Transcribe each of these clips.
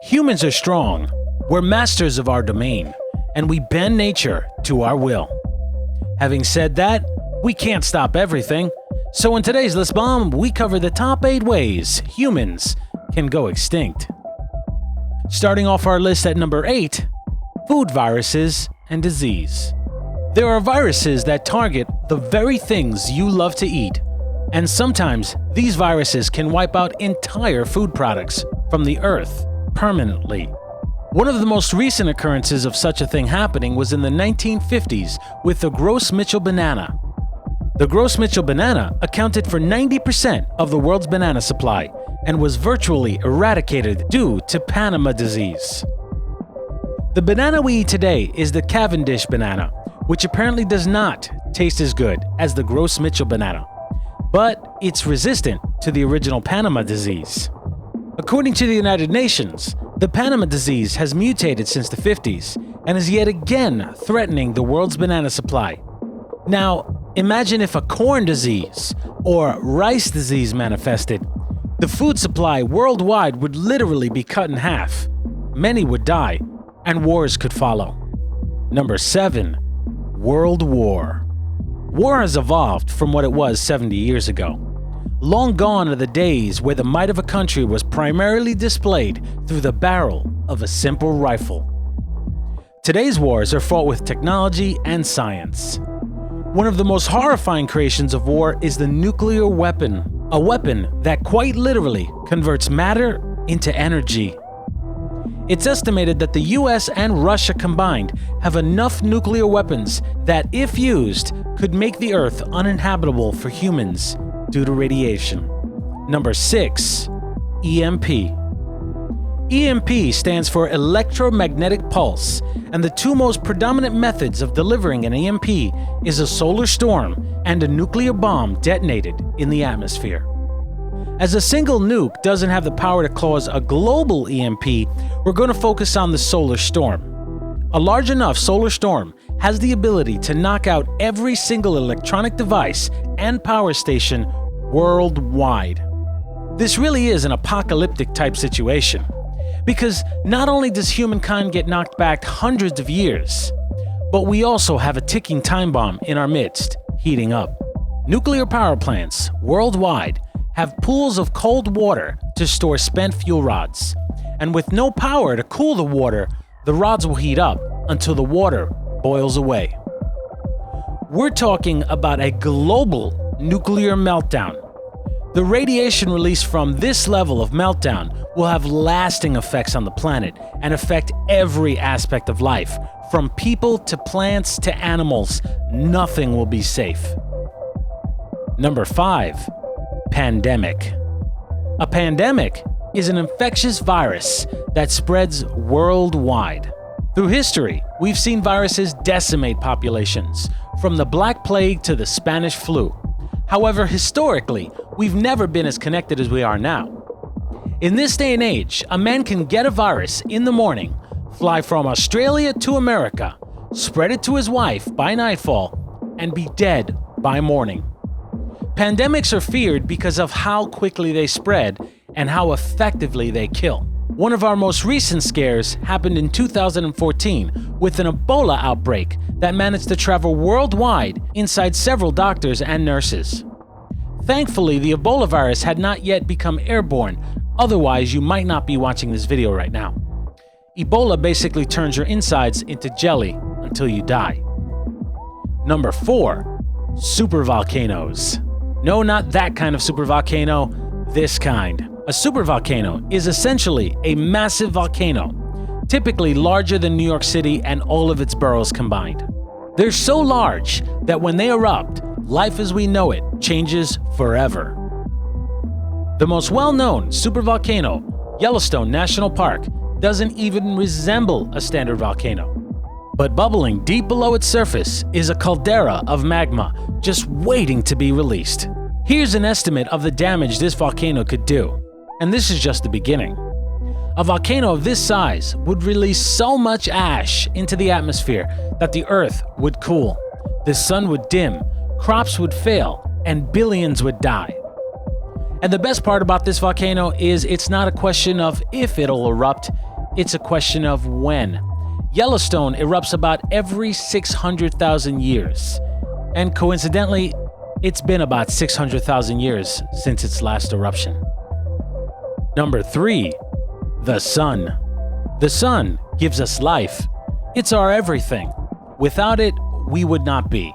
Humans are strong, we're masters of our domain, and we bend nature to our will. Having said that, we can't stop everything, so in today's Thelistbomb, we cover the top 8 ways humans can go extinct. Starting off our list at number 8, food viruses and disease. There are viruses that target the very things you love to eat, and sometimes these viruses can wipe out entire food products from the earth permanently. One of the most recent occurrences of such a thing happening was in the 1950s with the Gross Mitchell banana. The Gross Mitchell banana accounted for 90% of the world's banana supply and was virtually eradicated due to Panama disease. The banana we eat today is the Cavendish banana, which apparently does not taste as good as the Gross Mitchell banana, but it's resistant to the original Panama disease. According to the United Nations, the Panama disease has mutated since the 50s and is yet again threatening the world's banana supply. Now, imagine if a corn disease or rice disease manifested. The food supply worldwide would literally be cut in half. Many would die, and wars could follow. Number 7. World War. War has evolved from what it was 70 years ago. Long gone are the days where the might of a country was primarily displayed through the barrel of a simple rifle. Today's wars are fought with technology and science. One of the most horrifying creations of war is the nuclear weapon, a weapon that quite literally converts matter into energy. It's estimated that the US and Russia combined have enough nuclear weapons that, if used, could make the Earth uninhabitable for humans due to radiation. Number 6. EMP. EMP stands for electromagnetic pulse, and the two most predominant methods of delivering an EMP is a solar storm and a nuclear bomb detonated in the atmosphere. As a single nuke doesn't have the power to cause a global EMP, we're going to focus on the solar storm. A large enough solar storm has the ability to knock out every single electronic device and power station worldwide. This really is an apocalyptic type situation, because not only does humankind get knocked back hundreds of years, but we also have a ticking time bomb in our midst, heating up. Nuclear power plants worldwide have pools of cold water to store spent fuel rods, and with no power to cool the water, the rods will heat up until the water boils away. We're talking about a global nuclear meltdown. The radiation released from this level of meltdown will have lasting effects on the planet and affect every aspect of life, from people to plants to animals. Nothing will be safe. Number 5. Pandemic. A pandemic is an infectious virus that spreads worldwide. Through history, we've seen viruses decimate populations, from the Black Plague to the Spanish flu. However, historically, we've never been as connected as we are now. In this day and age, a man can get a virus in the morning, fly from Australia to America, spread it to his wife by nightfall, and be dead by morning. Pandemics are feared because of how quickly they spread and how effectively they kill. One of our most recent scares happened in 2014 with an Ebola outbreak that managed to travel worldwide inside several doctors and nurses. Thankfully, the Ebola virus had not yet become airborne, otherwise you might not be watching this video right now. Ebola basically turns your insides into jelly until you die. Number 4. Supervolcanoes. No, not that kind of supervolcano, this kind. A supervolcano is essentially a massive volcano, typically larger than New York City and all of its boroughs combined. They're so large that when they erupt, life as we know it changes forever. The most well-known supervolcano, Yellowstone National Park, doesn't even resemble a standard volcano. But bubbling deep below its surface is a caldera of magma just waiting to be released. Here's an estimate of the damage this volcano could do, and this is just the beginning. A volcano of this size would release so much ash into the atmosphere that the Earth would cool, the sun would dim, crops would fail, and billions would die. And the best part about this volcano is it's not a question of if it'll erupt, it's a question of when. Yellowstone erupts about every 600,000 years. And coincidentally, it's been about 600,000 years since its last eruption. Number 3. The Sun. The Sun gives us life. It's our everything. Without it, we would not be.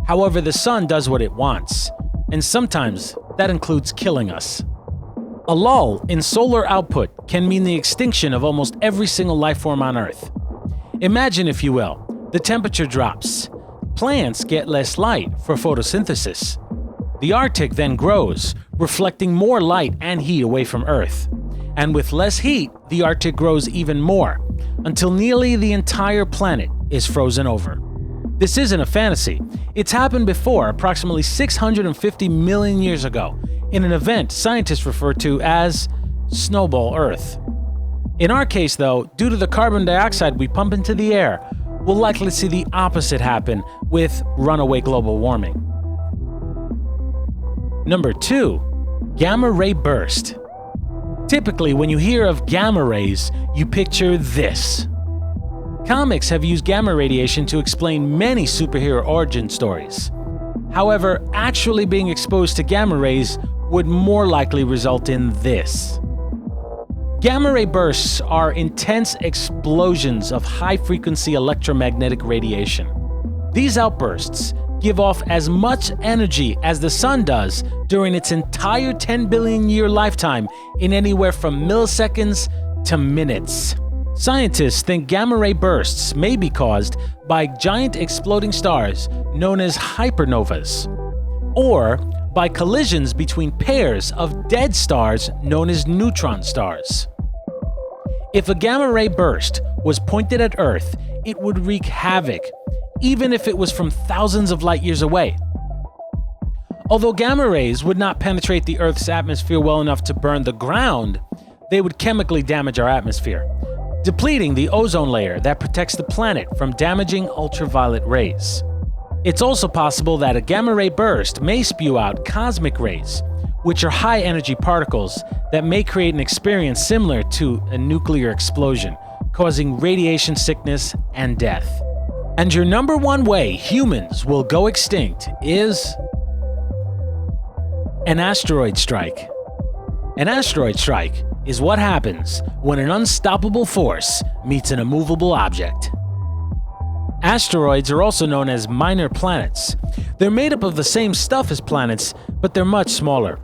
However, the Sun does what it wants, and sometimes that includes killing us. A lull in solar output can mean the extinction of almost every single life form on Earth. Imagine, if you will, the temperature drops. Plants get less light for photosynthesis. The Arctic then grows, reflecting more light and heat away from Earth. And with less heat, the Arctic grows even more, until nearly the entire planet is frozen over. This isn't a fantasy. It's happened before, approximately 650 million years ago, in an event scientists refer to as Snowball Earth. In our case, though, due to the carbon dioxide we pump into the air, we'll likely see the opposite happen with runaway global warming. Number 2. Gamma ray burst. Typically, when you hear of gamma rays, you picture this. Comics have used gamma radiation to explain many superhero origin stories. However, actually being exposed to gamma rays would more likely result in this. Gamma ray bursts are intense explosions of high-frequency electromagnetic radiation. These outbursts give off as much energy as the Sun does during its entire 10 billion year lifetime in anywhere from milliseconds to minutes. Scientists think gamma ray bursts may be caused by giant exploding stars known as hypernovas, or by collisions between pairs of dead stars known as neutron stars. If a gamma ray burst was pointed at Earth, it would wreak havoc, even if it was from thousands of light years away. Although gamma rays would not penetrate the Earth's atmosphere well enough to burn the ground, they would chemically damage our atmosphere, depleting the ozone layer that protects the planet from damaging ultraviolet rays. It's also possible that a gamma ray burst may spew out cosmic rays, which are high-energy particles that may create an experience similar to a nuclear explosion, causing radiation sickness and death. And your number one way humans will go extinct is an asteroid strike. An asteroid strike is what happens when an unstoppable force meets an immovable object. Asteroids are also known as minor planets. They're made up of the same stuff as planets, but they're much smaller.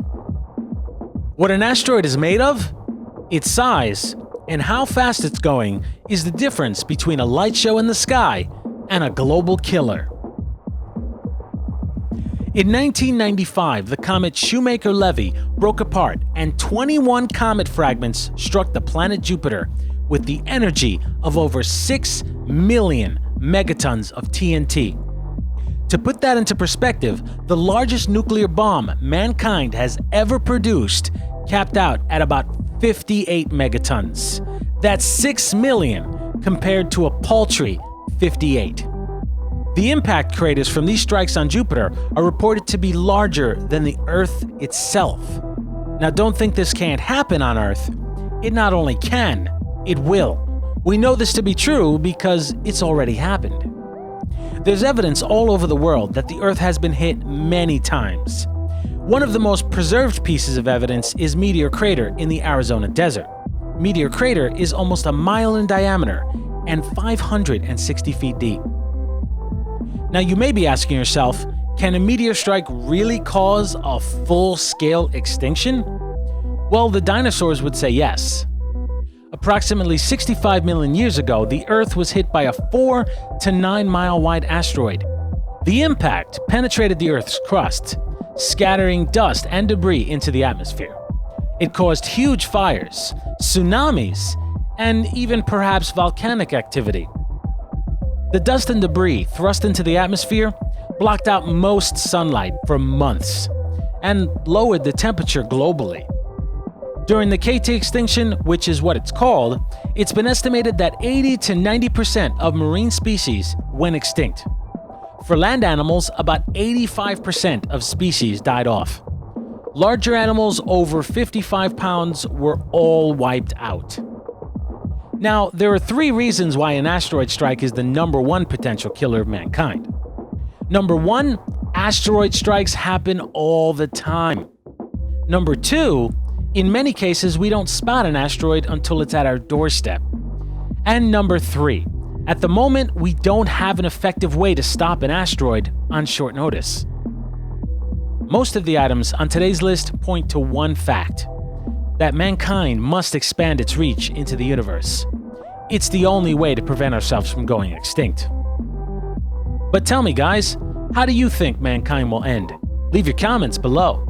What an asteroid is made of? Its size and how fast it's going is the difference between a light show in the sky and a global killer. In 1995, the comet Shoemaker-Levy broke apart and 21 comet fragments struck the planet Jupiter with the energy of over 6 million megatons of TNT. To put that into perspective, the largest nuclear bomb mankind has ever produced capped out at about 58 megatons. That's 6 million compared to a paltry 58. The impact craters from these strikes on Jupiter are reported to be larger than the Earth itself. Now, don't think this can't happen on Earth. It not only can, it will. We know this to be true because it's already happened. There's evidence all over the world that the Earth has been hit many times. One of the most preserved pieces of evidence is Meteor Crater in the Arizona desert. Meteor Crater is almost a mile in diameter and 560 feet deep. Now, you may be asking yourself, can a meteor strike really cause a full-scale extinction? Well, the dinosaurs would say yes. Approximately 65 million years ago, the Earth was hit by a 4 to 9 mile wide asteroid. The impact penetrated the Earth's crust, scattering dust and debris into the atmosphere. It caused huge fires, tsunamis, and even perhaps volcanic activity. The dust and debris thrust into the atmosphere blocked out most sunlight for months and lowered the temperature globally. During the KT extinction, which is what it's called, it's been estimated that 80 to 90% of marine species went extinct. For land animals, about 85% of species died off. Larger animals over 55 pounds were all wiped out. Now, there are 3 reasons why an asteroid strike is the #1 potential killer of mankind. Number 1, asteroid strikes happen all the time. Number 2, in many cases we don't spot an asteroid until it's at our doorstep. And number 3, at the moment we don't have an effective way to stop an asteroid on short notice. Most of the items on today's list point to one fact: that mankind must expand its reach into the universe. It's the only way to prevent ourselves from going extinct. But tell me guys, how do you think mankind will end? Leave your comments below.